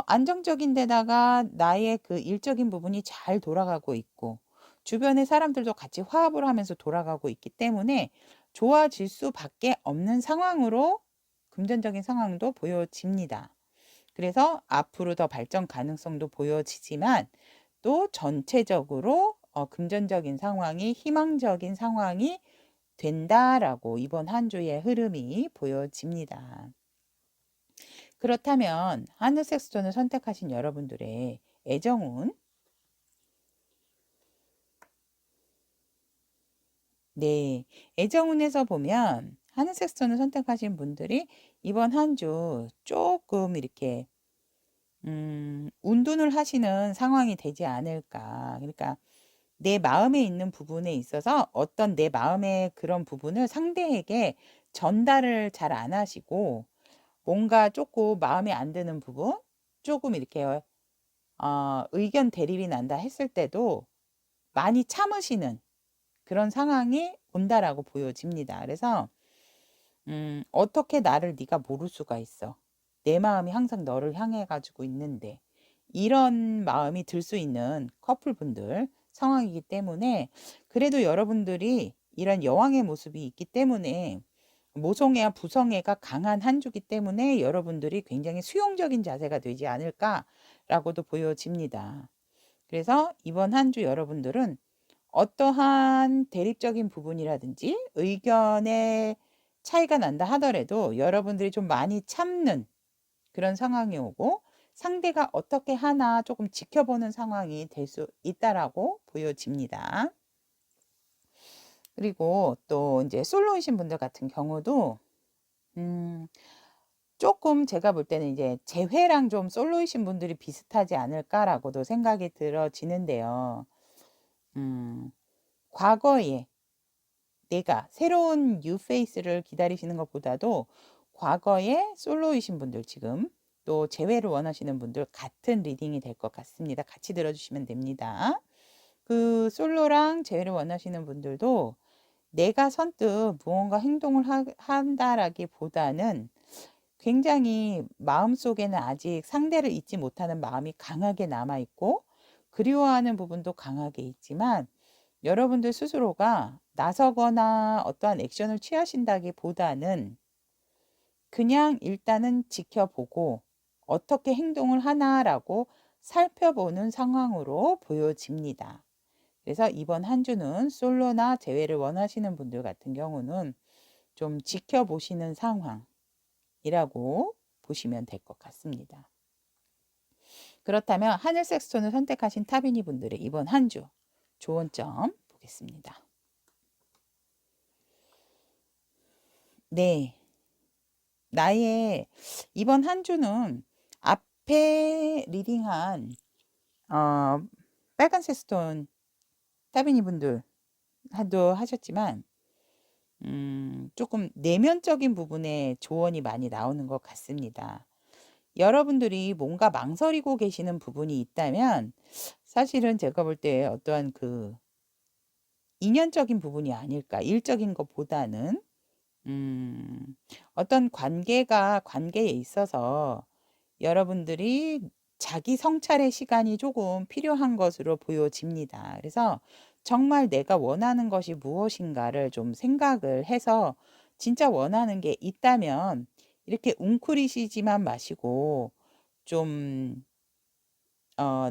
안정적인 데다가 나의 그 일적인 부분이 잘 돌아가고 있고 주변의 사람들도 같이 화합을 하면서 돌아가고 있기 때문에 좋아질 수밖에 없는 상황으로 금전적인 상황도 보여집니다. 그래서 앞으로 더 발전 가능성도 보여지지만 또 전체적으로 금전적인 상황이 희망적인 상황이 된다라고 이번 한 주의 흐름이 보여집니다. 그렇다면 하늘색 스톤을 선택하신 여러분들의 애정운, 네, 애정운에서 보면 하늘색 스톤을 선택하신 분들이 이번 한 주 조금 이렇게 운둔을 하시는 상황이 되지 않을까. 그러니까 내 마음에 있는 부분에 있어서 어떤 내 마음의 그런 부분을 상대에게 전달을 잘 안 하시고 뭔가 조금 마음에 안 드는 부분, 조금 이렇게 의견 대립이 난다 했을 때도 많이 참으시는 그런 상황이 온다라고 보여집니다. 그래서 어떻게 나를 네가 모를 수가 있어. 내 마음이 항상 너를 향해 가지고 있는데 이런 마음이 들 수 있는 커플분들 상황이기 때문에 그래도 여러분들이 이런 여왕의 모습이 있기 때문에 모성애와 부성애가 강한 한 주기 때문에 여러분들이 굉장히 수용적인 자세가 되지 않을까라고도 보여집니다. 그래서 이번 한 주 여러분들은 어떠한 대립적인 부분이라든지 의견의 차이가 난다 하더라도 여러분들이 좀 많이 참는 그런 상황이 오고 상대가 어떻게 하나 조금 지켜보는 상황이 될 수 있다라고 보여집니다. 그리고 또 이제 솔로이신 분들 같은 경우도 음, 조금 제가 볼 때는 이제 재회랑 좀 솔로이신 분들이 비슷하지 않을까라고도 생각이 들어지는데요. 음, 과거에 내가 새로운 뉴 페이스를 기다리시는 것보다도 과거에 솔로이신 분들 지금 또 재회를 원하시는 분들 같은 리딩이 될 것 같습니다. 같이 들어주시면 됩니다. 그 솔로랑 재회를 원하시는 분들도 내가 선뜻 무언가 행동을 한다라기보다는 굉장히 마음속에는 아직 상대를 잊지 못하는 마음이 강하게 남아있고 그리워하는 부분도 강하게 있지만 여러분들 스스로가 나서거나 어떠한 액션을 취하신다기보다는 그냥 일단은 지켜보고 어떻게 행동을 하나라고 살펴보는 상황으로 보여집니다. 그래서 이번 한 주는 솔로나 재회를 원하시는 분들 같은 경우는 좀 지켜보시는 상황이라고 보시면 될 것 같습니다. 그렇다면 하늘 섹스톤을 선택하신 타비니 분들의 이번 한 주 좋은 점 보겠습니다. 네. 나의 이번 한 주는 앞에 리딩한 빨간 섹스톤 타비니 분들 도 하셨지만 조금 내면적인 부분에 조언이 많이 나오는 것 같습니다. 여러분들이 뭔가 망설이고 계시는 부분이 있다면 사실은 제가 볼 때 어떠한 그 인연적인 부분이 아닐까, 일적인 것보다는 어떤 관계에 있어서 여러분들이 자기 성찰의 시간이 조금 필요한 것으로 보여집니다. 그래서 정말 내가 원하는 것이 무엇인가를 좀 생각을 해서 진짜 원하는 게 있다면 이렇게 웅크리시지만 마시고 좀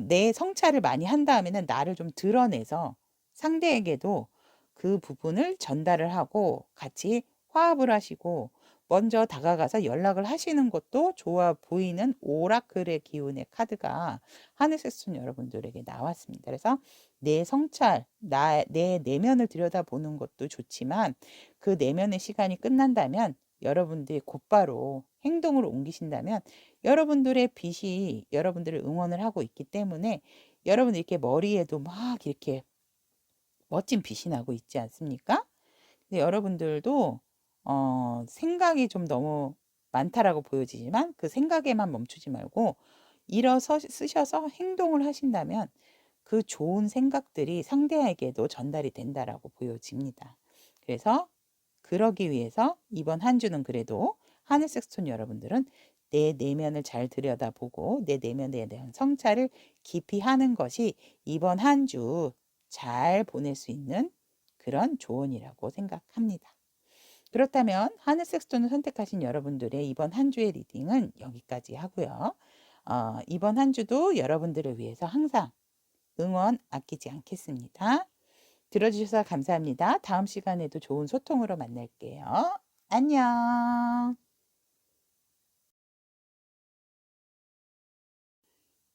내 성찰을 많이 한 다음에는 나를 좀 드러내서 상대에게도 그 부분을 전달을 하고 같이 화합을 하시고 먼저 다가가서 연락을 하시는 것도 좋아 보이는 오라클의 기운의 카드가 하늘 섹스톤 여러분들에게 나왔습니다. 그래서 내 성찰, 내 내면을 들여다보는 것도 좋지만 그 내면의 시간이 끝난다면 여러분들이 곧바로 행동을 옮기신다면 여러분들의 빛이 여러분들을 응원을 하고 있기 때문에 여러분들 이렇게 머리에도 막 이렇게 멋진 빛이 나고 있지 않습니까? 근데 여러분들도 생각이 좀 너무 많다라고 보여지지만 그 생각에만 멈추지 말고 일어서 쓰셔서 행동을 하신다면 그 좋은 생각들이 상대에게도 전달이 된다라고 보여집니다. 그래서 그러기 위해서 이번 한 주는 그래도 하늘 섹스톤 여러분들은 내 내면을 잘 들여다보고 내 내면에 대한 성찰을 깊이 하는 것이 이번 한 주 잘 보낼 수 있는 그런 조언이라고 생각합니다. 그렇다면 하늘 섹스톤을 선택하신 여러분들의 이번 한 주의 리딩은 여기까지 하고요. 이번 한 주도 여러분들을 위해서 항상 응원 아끼지 않겠습니다. 들어주셔서 감사합니다. 다음 시간에도 좋은 소통으로 만날게요. 안녕.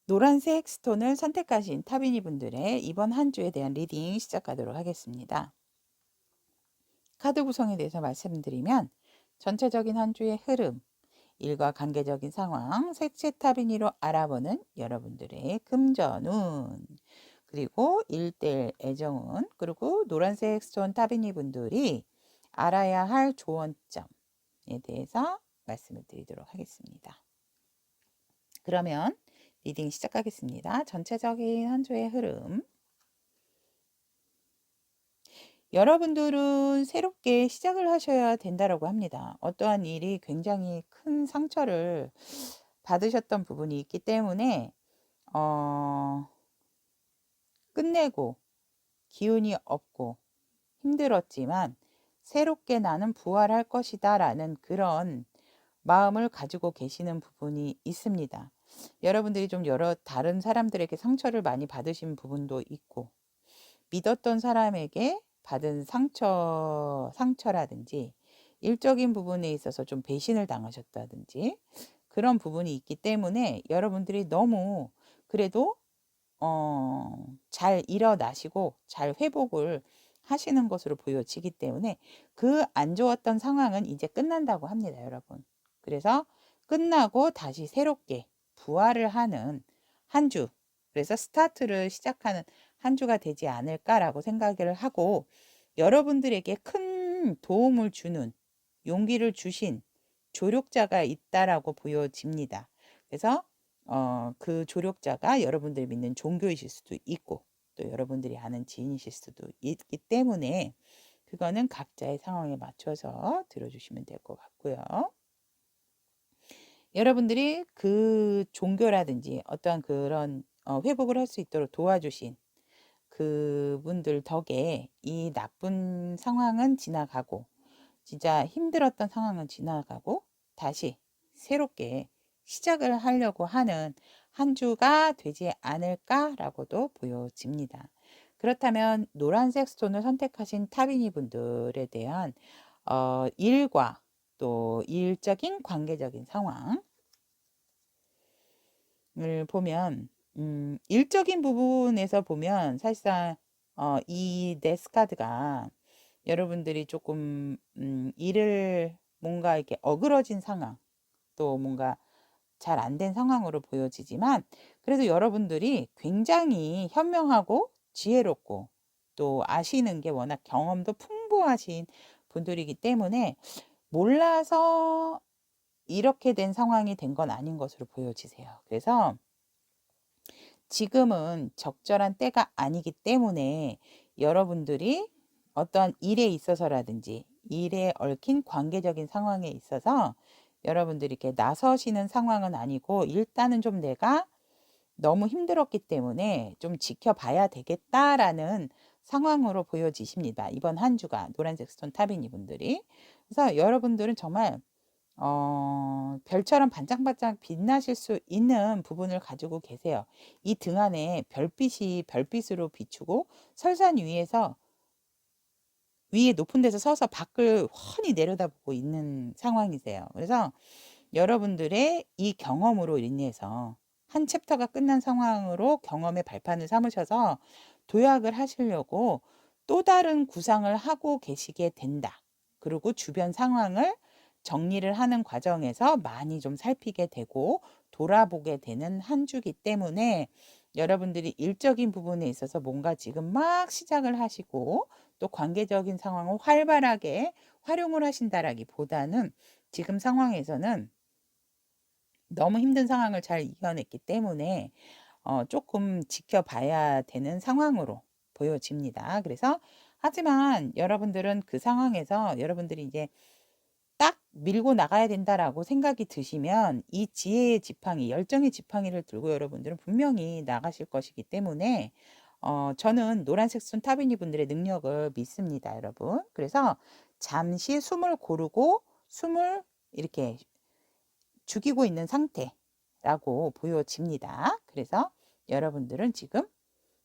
노란색 스톤을 선택하신 타비니 분들의 이번 한 주에 대한 리딩 시작하도록 하겠습니다. 카드 구성에 대해서 말씀드리면 전체적인 한 주의 흐름, 일과 관계적인 상황, 색채 타비니로 알아보는 여러분들의 금전운, 그리고 1대1 애정운, 그리고 노란색 스톤 타비니 분들이 알아야 할 조언점에 대해서 말씀을 드리도록 하겠습니다. 그러면 리딩 시작하겠습니다. 전체적인 한 주의 흐름. 여러분들은 새롭게 시작을 하셔야 된다고 합니다. 어떠한 일이 굉장히 큰 상처를 받으셨던 부분이 있기 때문에 끝내고 기운이 없고 힘들었지만 새롭게 나는 부활할 것이다 라는 그런 마음을 가지고 계시는 부분이 있습니다. 여러분들이 좀 여러 다른 사람들에게 상처를 많이 받으신 부분도 있고 믿었던 사람에게 받은 상처라든지 일적인 부분에 있어서 좀 배신을 당하셨다든지 그런 부분이 있기 때문에 여러분들이 너무 그래도 잘 일어나시고 잘 회복을 하시는 것으로 보여지기 때문에 그 안 좋았던 상황은 이제 끝난다고 합니다, 여러분. 그래서 끝나고 다시 새롭게 부활을 하는 한 주, 그래서 스타트를 시작하는 한 주가 되지 않을까라고 생각을 하고, 여러분들에게 큰 도움을 주는, 용기를 주신 조력자가 있다라고 보여집니다. 그래서 그 조력자가 여러분들이 믿는 종교이실 수도 있고, 또 여러분들이 아는 지인이실 수도 있기 때문에 그거는 각자의 상황에 맞춰서 들어주시면 될 것 같고요. 여러분들이 그 종교라든지 어떠한 그런 회복을 할 수 있도록 도와주신 그분들 덕에 이 나쁜 상황은 지나가고, 진짜 힘들었던 상황은 지나가고 다시 새롭게 시작을 하려고 하는 한 주가 되지 않을까라고도 보여집니다. 그렇다면 노란색 스톤을 선택하신 타비니 분들에 대한 일과 또 일적인 관계적인 상황을 보면, 일적인 부분에서 보면 사실상 이 데스카드가 여러분들이 조금 일을 뭔가 이렇게 어그러진 상황, 또 뭔가 잘 안 된 상황으로 보여지지만, 그래도 여러분들이 굉장히 현명하고 지혜롭고 또 아시는 게 워낙 경험도 풍부하신 분들이기 때문에 몰라서 이렇게 된 상황이 된 건 아닌 것으로 보여지세요. 그래서 지금은 적절한 때가 아니기 때문에 여러분들이 어떠한 일에 있어서라든지 일에 얽힌 관계적인 상황에 있어서 여러분들이 이렇게 나서시는 상황은 아니고, 일단은 좀 내가 너무 힘들었기 때문에 좀 지켜봐야 되겠다라는 상황으로 보여지십니다. 이번 한 주가 노란색 스톤 타비니 분들이. 그래서 여러분들은 정말 별처럼 반짝반짝 빛나실 수 있는 부분을 가지고 계세요. 이 등 안에 별빛이 별빛으로 비추고 설산 위에서, 위에 높은 데서 서서 밖을 훤히 내려다보고 있는 상황이세요. 그래서 여러분들의 이 경험으로 인해서 한 챕터가 끝난 상황으로 경험의 발판을 삼으셔서 도약을 하시려고 또 다른 구상을 하고 계시게 된다. 그리고 주변 상황을 정리를 하는 과정에서 많이 좀 살피게 되고 돌아보게 되는 한 주기 때문에, 여러분들이 일적인 부분에 있어서 뭔가 지금 막 시작을 하시고 또 관계적인 상황을 활발하게 활용을 하신다라기보다는 지금 상황에서는 너무 힘든 상황을 잘 이겨냈기 때문에 조금 지켜봐야 되는 상황으로 보여집니다. 그래서 하지만 여러분들은 그 상황에서 여러분들이 이제 딱 밀고 나가야 된다라고 생각이 드시면 이 지혜의 지팡이, 열정의 지팡이를 들고 여러분들은 분명히 나가실 것이기 때문에 저는 노란색 순 타비니 분들의 능력을 믿습니다, 여러분. 그래서 잠시 숨을 고르고 숨을 이렇게 죽이고 있는 상태라고 보여집니다. 그래서 여러분들은 지금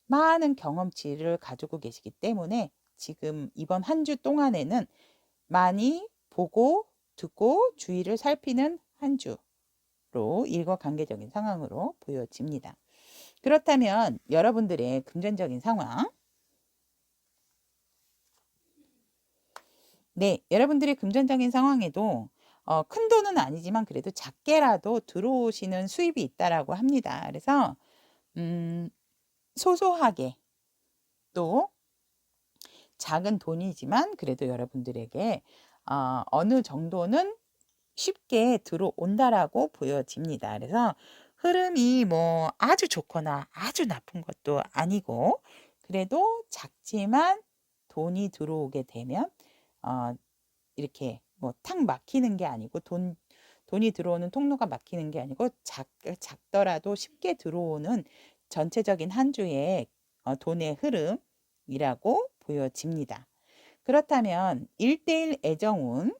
많은 경험치를 가지고 계시기 때문에 지금 이번 한 주 동안에는 많이 보고 듣고 주의를 살피는 한 주로 일과 관계적인 상황으로 보여집니다. 그렇다면 여러분들의 금전적인 상황, 네, 여러분들의 금전적인 상황에도 큰 돈은 아니지만 그래도 작게라도 들어오시는 수입이 있다라고 합니다. 그래서 소소하게, 또 작은 돈이지만 그래도 여러분들에게 어느 정도는 쉽게 들어온다라고 보여집니다. 그래서 흐름이 뭐 아주 좋거나 아주 나쁜 것도 아니고, 그래도 작지만 돈이 들어오게 되면 이렇게 뭐 탁 막히는 게 아니고, 돈이 들어오는 통로가 막히는 게 아니고 작더라도 쉽게 들어오는 전체적인 한 주의 돈의 흐름이라고 보여집니다. 그렇다면 1대1 애정운,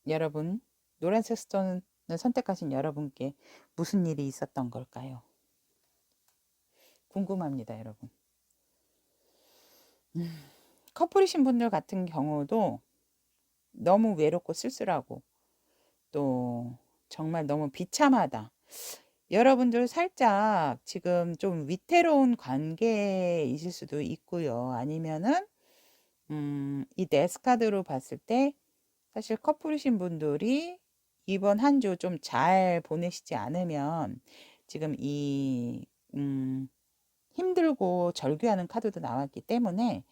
여러분 노란색 스톤을 선택하신 여러분께 무슨 일이 있었던 걸까요? 궁금합니다, 여러분. 커플이신 분들 같은 경우도 너무 외롭고 쓸쓸하고 또 정말 너무 비참하다. 여러분들 살짝 지금 좀 위태로운 관계이실 수도 있고요. 아니면은 이 데스카드로 봤을 때 사실 커플이신 분들이 이번 한 주 좀 잘 보내시지 않으면 지금 이 힘들고 절규하는 카드도 나왔기 때문에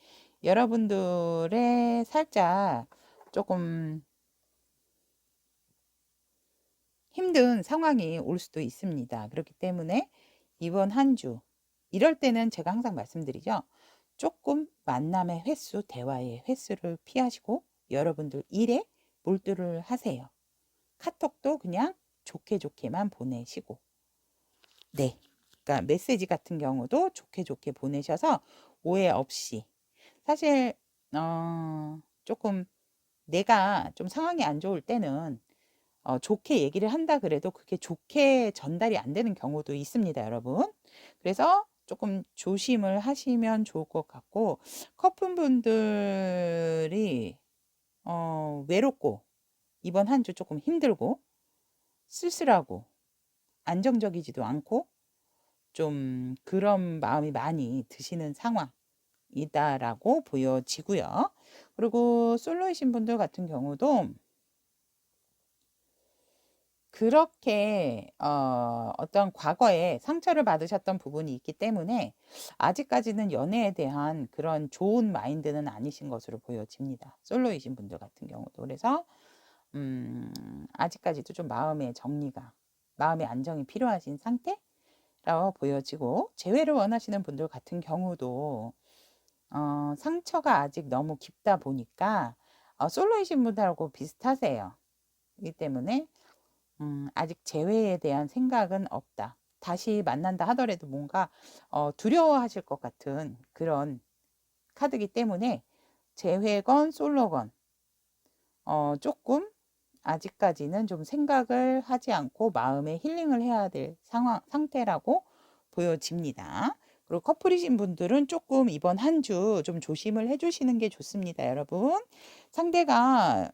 여러분들의 살짝 조금 힘든 상황이 올 수도 있습니다. 그렇기 때문에 이번 한 주, 이럴 때는 제가 항상 말씀드리죠. 조금 만남의 횟수, 대화의 횟수를 피하시고 여러분들 일에 몰두를 하세요. 카톡도 그냥 좋게 좋게만 보내시고, 네. 그러니까 메시지 같은 경우도 좋게 좋게 보내셔서 오해 없이. 사실 조금 내가 좀 상황이 안 좋을 때는 좋게 얘기를 한다 그래도 그게 좋게 전달이 안 되는 경우도 있습니다, 여러분. 그래서 조금 조심을 하시면 좋을 것 같고, 커플분들이 외롭고 이번 한 주 조금 힘들고 쓸쓸하고 안정적이지도 않고 좀 그런 마음이 많이 드시는 상황이다라고 보여지고요. 그리고 솔로이신 분들 같은 경우도 그렇게 어떤 과거에 상처를 받으셨던 부분이 있기 때문에 아직까지는 연애에 대한 그런 좋은 마인드는 아니신 것으로 보여집니다. 솔로이신 분들 같은 경우도. 그래서 아직까지도 좀 마음의 정리가, 마음의 안정이 필요하신 상태라고 보여지고, 재회를 원하시는 분들 같은 경우도 상처가 아직 너무 깊다 보니까 솔로이신 분들하고 비슷하세요. 이기 때문에 아직 재회에 대한 생각은 없다. 다시 만난다 하더라도 뭔가 두려워하실 것 같은 그런 카드이기 때문에 재회건 솔로건 조금 아직까지는 좀 생각을 하지 않고 마음의 힐링을 해야 될 상태라고 보여집니다. 그리고 커플이신 분들은 조금 이번 한 주 좀 조심을 해주시는 게 좋습니다, 여러분. 상대가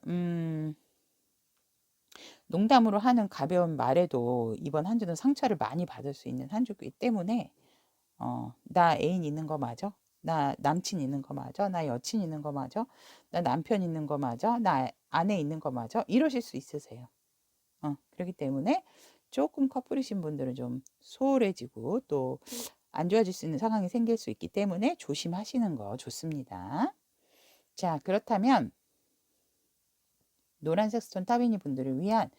농담으로 하는 가벼운 말에도 이번 한 주는 상처를 많이 받을 수 있는 한 주이기 때문에 나 애인 있는 거 맞아? 나 남친 있는 거 맞아? 나 여친 있는 거 맞아? 나 남편 있는 거 맞아? 나 아내 있는 거 맞아? 이러실 수 있으세요. 그렇기 때문에 조금 커플이신 분들은 좀 소홀해지고 또 안 좋아질 수 있는 상황이 생길 수 있기 때문에 조심하시는 거 좋습니다. 자, 그렇다면 노란색 스톤 타비니 분들을 위한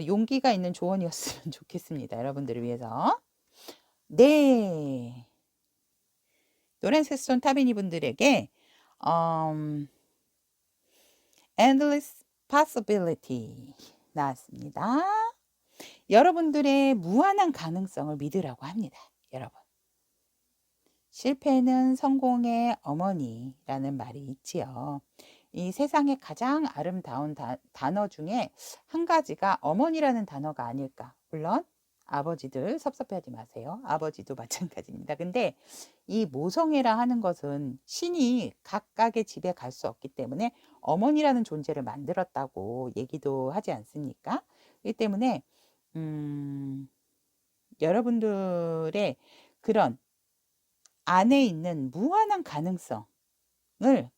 용기가 있는 조언이었으면 좋겠습니다. 여러분들을 위해서. 네. 노란색 스톤 타비니 분들에게 Endless Possibility 나왔습니다. 여러분들의 무한한 가능성을 믿으라고 합니다. 여러분. 실패는 성공의 어머니라는 말이 있지요. 이 세상에 가장 아름다운 단어 중에 한 가지가 어머니라는 단어가 아닐까. 물론 아버지들 섭섭해하지 마세요. 아버지도 마찬가지입니다. 근데 이 모성애라 하는 것은 신이 각각의 집에 갈 수 없기 때문에 어머니라는 존재를 만들었다고 얘기도 하지 않습니까? 이 때문에 여러분들의 그런 안에 있는 무한한 가능성을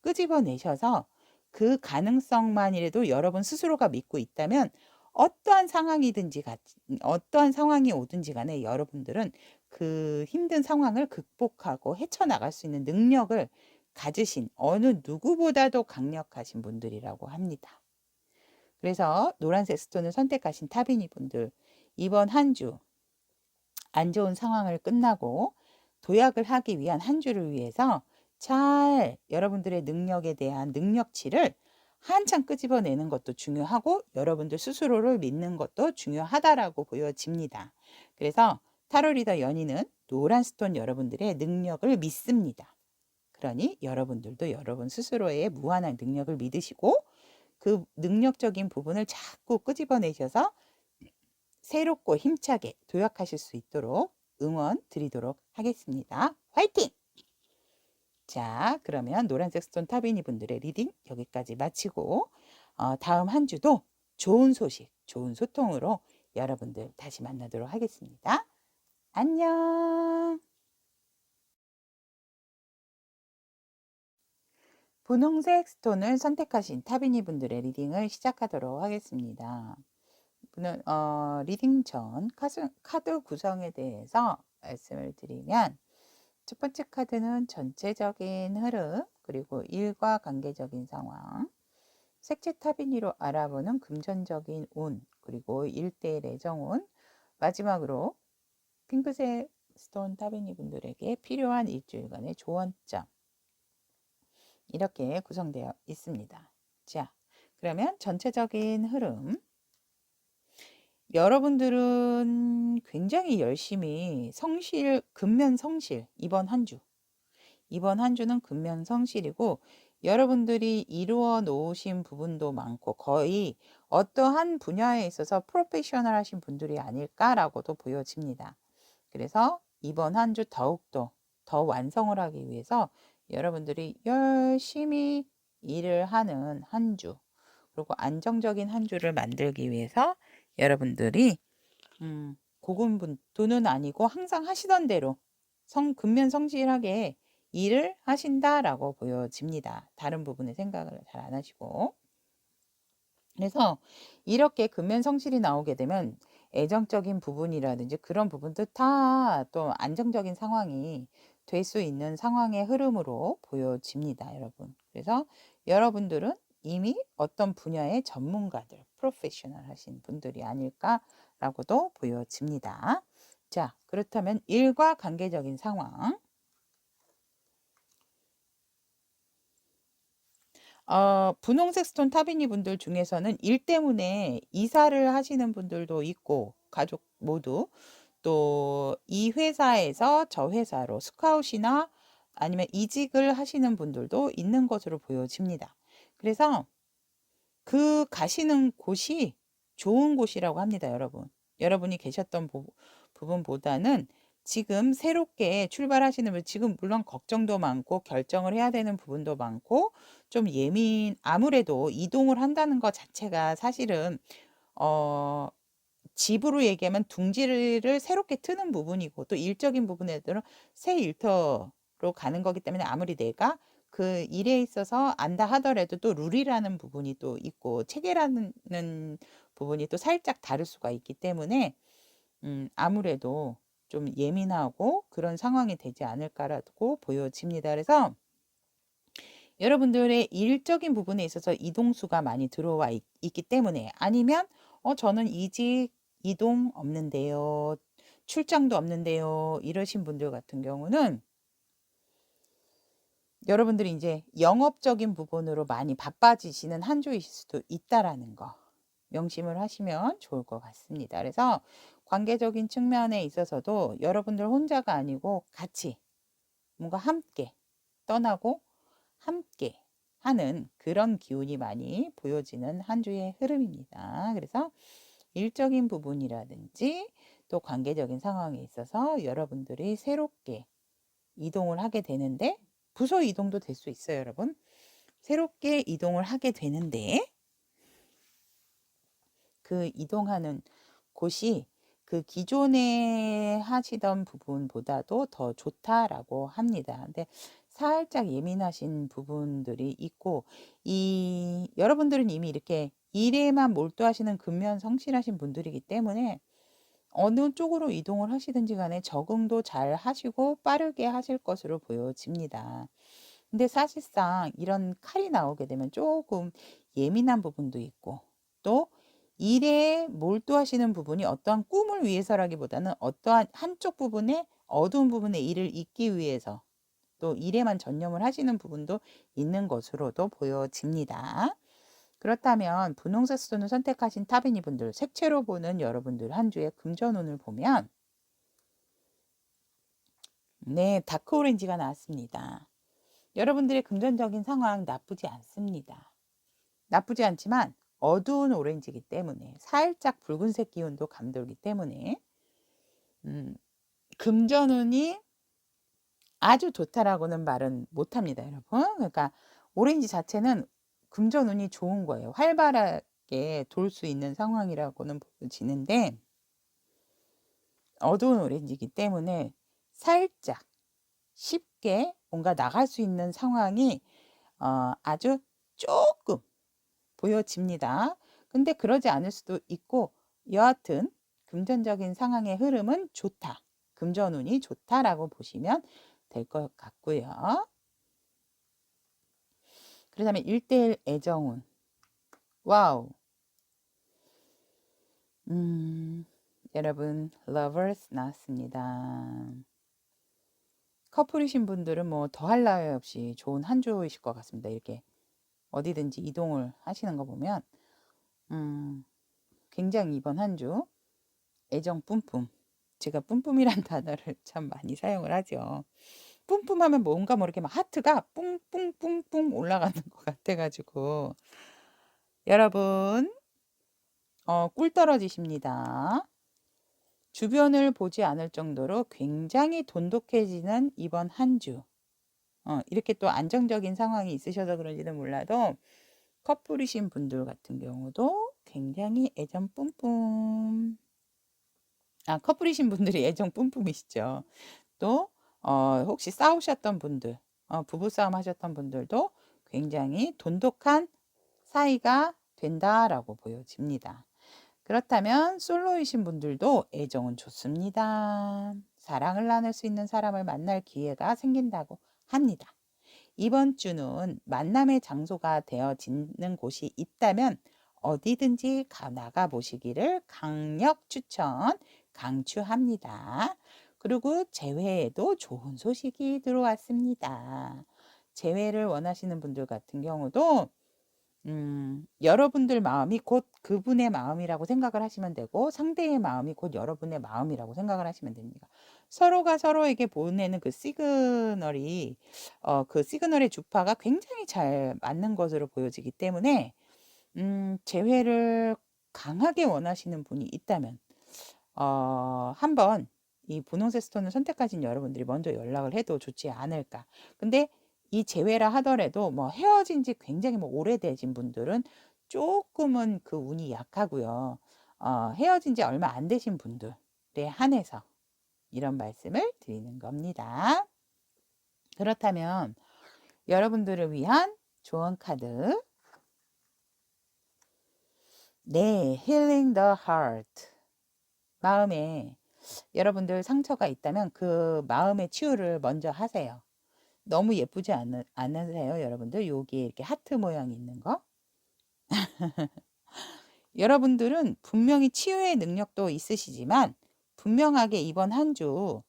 끄집어내셔서 그 가능성만이라도 여러분 스스로가 믿고 있다면 어떠한 상황이든지 어떠한 상황이 오든지 간에 여러분들은 그 힘든 상황을 극복하고 헤쳐나갈 수 있는 능력을 가지신 어느 누구보다도 강력하신 분들이라고 합니다. 그래서 노란색 스톤을 선택하신 타비니 분들, 이번 한 주 안 좋은 상황을 끝나고 도약을 하기 위한 한 주를 위해서 잘 여러분들의 능력에 대한 능력치를 한참 끄집어내는 것도 중요하고 여러분들 스스로를 믿는 것도 중요하다라고 보여집니다. 그래서 타로 리더 연희는 노란 스톤 여러분들의 능력을 믿습니다. 그러니 여러분들도 여러분 스스로의 무한한 능력을 믿으시고 그 능력적인 부분을 자꾸 끄집어내셔서 새롭고 힘차게 도약하실 수 있도록 응원 드리도록 하겠습니다. 화이팅! 자, 그러면 노란색 스톤 타비니 분들의 리딩 여기까지 마치고 다음 한 주도 좋은 소식, 좋은 소통으로 여러분들 다시 만나도록 하겠습니다. 안녕! 분홍색 스톤을 선택하신 타비니 분들의 리딩을 시작하도록 하겠습니다. 리딩 전 카드 구성에 대해서 말씀을 드리면, 첫 번째 카드는 전체적인 흐름, 그리고 일과 관계적인 상황, 색채 타비니로 알아보는 금전적인 운, 그리고 1대1 애정운, 마지막으로 핑크색 스톤 타비니 분들에게 필요한 일주일간의 조언점, 이렇게 구성되어 있습니다. 자, 그러면 전체적인 흐름. 여러분들은 굉장히 열심히 근면 성실, 이번 한 주는 근면 성실이고, 여러분들이 이루어 놓으신 부분도 많고, 거의 어떠한 분야에 있어서 프로페셔널 하신 분들이 아닐까라고도 보여집니다. 그래서 이번 한 주 더욱더 더 완성을 하기 위해서 여러분들이 열심히 일을 하는 한 주, 그리고 안정적인 한 주를 만들기 위해서 여러분들이 고군분투는 아니고 항상 하시던 대로 근면 성실하게 일을 하신다라고 보여집니다. 다른 부분에 생각을 잘 안 하시고. 그래서 이렇게 근면 성실이 나오게 되면 애정적인 부분이라든지 그런 부분도 다 또 안정적인 상황이 될 수 있는 상황의 흐름으로 보여집니다, 여러분. 그래서 여러분들은 이미 어떤 분야의 전문가들, 프로페셔널 하신 분들이 아닐까라고도 보여집니다. 자, 그렇다면 일과 관계적인 상황. 분홍색 스톤 타비니 분들 중에서는 일 때문에 이사를 하시는 분들도 있고, 가족 모두 또 이 회사에서 저 회사로 스카웃이나 아니면 이직을 하시는 분들도 있는 것으로 보여집니다. 그래서 그 가시는 곳이 좋은 곳이라고 합니다, 여러분. 여러분이 계셨던 부분보다는 지금 새롭게 출발하시는 분, 지금 물론 걱정도 많고 결정을 해야 되는 부분도 많고 좀 아무래도 이동을 한다는 것 자체가 사실은 집으로 얘기하면 둥지를 새롭게 트는 부분이고, 또 일적인 부분에들은 새 일터로 가는 거기 때문에 아무리 내가 그 일에 있어서 안다 하더라도 또 룰이라는 부분이 또 있고 체계라는 부분이 또 살짝 다를 수가 있기 때문에 아무래도 좀 예민하고 그런 상황이 되지 않을까라고 보여집니다. 그래서 여러분들의 일적인 부분에 있어서 이동수가 많이 들어와 있기 때문에, 아니면 저는 이동 없는데요, 출장도 없는데요, 이러신 분들 같은 경우는 여러분들이 이제 영업적인 부분으로 많이 바빠지시는 한 주일 수도 있다라는 거 명심을 하시면 좋을 것 같습니다. 그래서 관계적인 측면에 있어서도 여러분들 혼자가 아니고 같이 뭔가 함께 떠나고 함께 하는 그런 기운이 많이 보여지는 한 주의 흐름입니다. 그래서 일적인 부분이라든지 또 관계적인 상황에 있어서 여러분들이 새롭게 이동을 하게 되는데, 부서 이동도 될 수 있어요, 여러분. 새롭게 이동을 하게 되는데 그 이동하는 곳이 그 기존에 하시던 부분보다도 더 좋다라고 합니다. 근데 살짝 예민하신 부분들이 있고, 여러분들은 이미 이렇게 일에만 몰두하시는 근면 성실하신 분들이기 때문에 어느 쪽으로 이동을 하시든지 간에 적응도 잘 하시고 빠르게 하실 것으로 보여집니다. 근데 사실상 이런 칼이 나오게 되면 조금 예민한 부분도 있고, 또 일에 몰두하시는 부분이 어떠한 꿈을 위해서라기보다는 어떠한 한쪽 부분에 어두운 부분에 일을 잇기 위해서 또 일에만 전념을 하시는 부분도 있는 것으로도 보여집니다. 그렇다면 분홍색 수준을 선택하신 타비니 분들, 색채로 보는 여러분들 한 주의 금전운을 보면, 네, 다크 오렌지가 나왔습니다. 여러분들의 금전적인 상황 나쁘지 않습니다. 나쁘지 않지만 어두운 오렌지이기 때문에, 살짝 붉은색 기운도 감돌기 때문에 금전운이 아주 좋다라고는 말은 못합니다, 여러분. 그러니까 오렌지 자체는 금전운이 좋은 거예요. 활발하게 돌 수 있는 상황이라고는 보여지는데, 어두운 오렌지이기 때문에 살짝 쉽게 뭔가 나갈 수 있는 상황이 아주 조금 보여집니다. 근데 그러지 않을 수도 있고 여하튼 금전적인 상황의 흐름은 좋다. 금전운이 좋다라고 보시면 될 것 같고요. 그다음에 1대1 애정운. 와우. 여러분 lovers 나왔습니다. 커플이신 분들은 뭐 더할 나위 없이 좋은 한 주이실 것 같습니다. 이렇게 어디든지 이동을 하시는 거 보면 굉장히 이번 한 주 애정 뿜뿜. 제가 뿜뿜이란 단어를 참 많이 사용을 하죠. 뿜뿜하면 뭔가 모르게 막 하트가 뿡뿡뿡뿡 올라가는 것 같아가지고 여러분 꿀 떨어지십니다. 주변을 보지 않을 정도로 굉장히 돈독해지는 이번 한 주. 이렇게 또 안정적인 상황이 있으셔서 그런지는 몰라도 커플이신 분들 같은 경우도 굉장히 애정 뿜뿜. 커플이신 분들이 애정 뿜뿜이시죠. 또 혹시 싸우셨던 분들, 부부싸움 하셨던 분들도 굉장히 돈독한 사이가 된다라고 보여집니다. 그렇다면 솔로이신 분들도 애정은 좋습니다. 사랑을 나눌 수 있는 사람을 만날 기회가 생긴다고 합니다. 이번 주는 만남의 장소가 되어지는 곳이 있다면 어디든지 나가 보시기를 강력 추천, 강추합니다. 그리고 재회에도 좋은 소식이 들어왔습니다. 재회를 원하시는 분들 같은 경우도 여러분들 마음이 곧 그분의 마음이라고 생각을 하시면 되고 상대의 마음이 곧 여러분의 마음이라고 생각을 하시면 됩니다. 서로가 서로에게 보내는 그 시그널이 그 시그널의 주파가 굉장히 잘 맞는 것으로 보여지기 때문에 재회를 강하게 원하시는 분이 있다면 한번 이 분홍색 스톤을 선택하신 여러분들이 먼저 연락을 해도 좋지 않을까. 근데 이 재회라 하더라도 뭐 헤어진 지 굉장히 뭐 오래되신 분들은 조금은 그 운이 약하고요. 헤어진 지 얼마 안 되신 분들에 한해서 이런 말씀을 드리는 겁니다. 그렇다면 여러분들을 위한 조언 카드. 네, Healing the Heart. 마음에 여러분들 상처가 있다면 그 마음의 치유를 먼저 하세요. 너무 예쁘지 않으세요, 여러분들? 여기에 이렇게 하트 모양이 있는 거. 여러분들은 분명히 치유의 능력도 있으시지만 분명하게 이번 한 주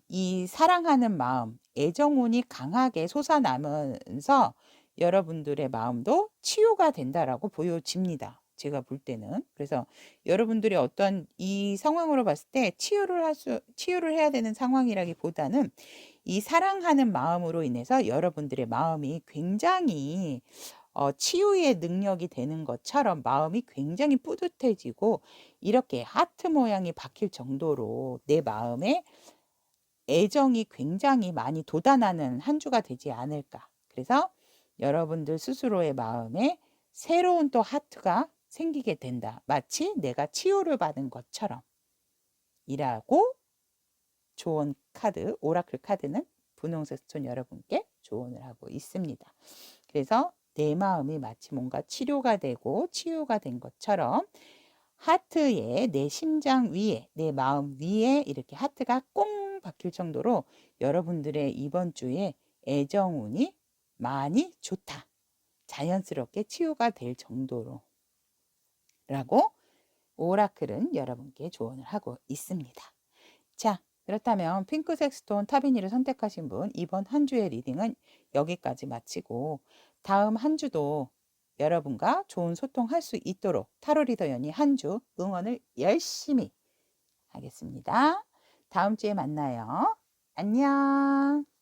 이 사랑하는 마음, 애정운이 강하게 솟아나면서 여러분들의 마음도 치유가 된다라고 보여집니다. 제가 볼 때는. 그래서 여러분들이 어떤 이 상황으로 봤을 때 치유를 해야 되는 상황이라기보다는 이 사랑하는 마음으로 인해서 여러분들의 마음이 굉장히 치유의 능력이 되는 것처럼 마음이 굉장히 뿌듯해지고 이렇게 하트 모양이 박힐 정도로 내 마음에 애정이 굉장히 많이 돋아나는 한 주가 되지 않을까. 그래서 여러분들 스스로의 마음에 새로운 또 하트가 생기게 된다. 마치 내가 치유를 받은 것처럼. 이라고 조언 카드, 오라클 카드는 분홍색 스톤 여러분께 조언을 하고 있습니다. 그래서 내 마음이 마치 뭔가 치료가 되고 치유가 된 것처럼 하트에 내 심장 위에 내 마음 위에 이렇게 하트가 꽁 박힐 정도로 여러분들의 이번 주에 애정운이 많이 좋다. 자연스럽게 치유가 될 정도로 라고 오라클은 여러분께 조언을 하고 있습니다. 자, 그렇다면 핑크색 스톤 타비니를 선택하신 분 이번 한 주의 리딩은 여기까지 마치고 다음 한 주도 여러분과 좋은 소통할 수 있도록 타로 리더 연이 한 주 응원을 열심히 하겠습니다. 다음 주에 만나요. 안녕.